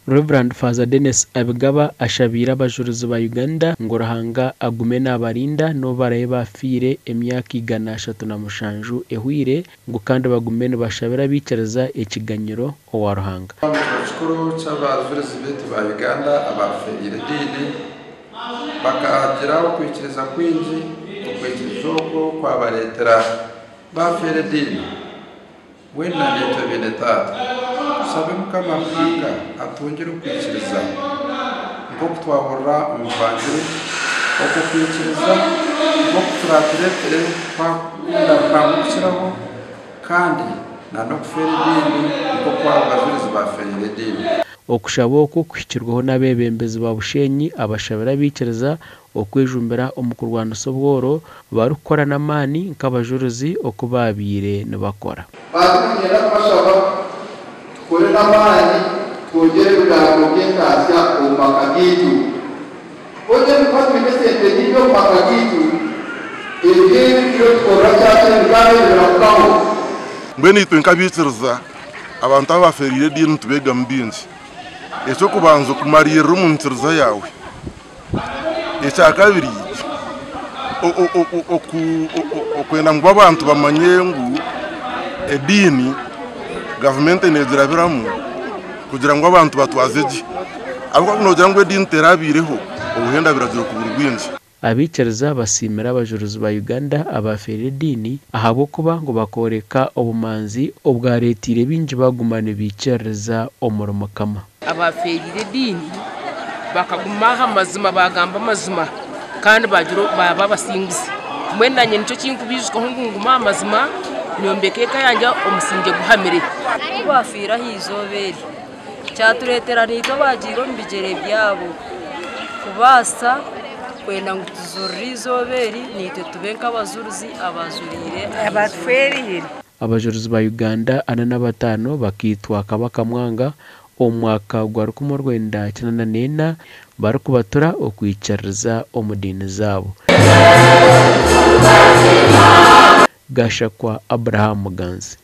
Reverend Father Dennis Abigaba ashabira abajurizi ba Uganda ngo Ruhanga agume n'abarinda no baraye bafire emyaka 137 ehwire ngo kandi bagume no bashabira bikiriza ekiganyiro owa Ruhanga. Abakuru cy'abajurizi betu ba Uganda abafire dini bakagiraho kwikiriza kwinji ukwikizoko kwabaretera bafire dini wenda neto binetata sabe mukama Ruhanga atongera ukwikiriza ngo twahora umuvangiri uko kwikiriza ngo turatirepere kwakunda kwambukiraho kandi nano kufere dini ngo kwabajurizi bafere dini okushaboko kwikirwaho n'abebembezi ba Bushenyi abashabira bikiriza okwejumbira omukurwana sobworo barukora namani nk'abajurizi okubabire nibakora batumira bashaba kore namani twogere bigambo by'ekasya omakagitu oje mukatwe sente niyo makagitu ebyo twora cyane bigambo birakukaho mbene nk'abikiriza abantu abaferire dini tubega mbinzi ecyo kubanza kumarira umuntiriza yawe ecya kabiri okwenda ngo abantu bamanye ngo edini government nezirabiramu kugira ngo abantu batwazeje abo kunogira ngo edini terabireho ubuhenda biragira ku burwinzi. Abikiriza basimira abajurizi ba Uganda abafere dini ahabo kuba ngo bakoreka obumanzi obwaretire binji bagumane bikiriza omurimo kama abafere dini bakagumaha mazima bagamba mazima kandi bajuro baba basingizi mwendanye nico kinkubizwa ngunguma mazima nyombekeka yanja omusinge guhamire bafira hizoberi cyaturetera nito bagiro mbigere byabo kubasa kwenda ngo tuzuririzoberi nitwe tubenka abazuruzi abazurire abatwerire abajurizi ba Uganda 45 bakitwa kabaka mwanga omwaka gwa 1994 barukubatura okwicariza omudini zabo. Gashakwa Abraham Ganzi.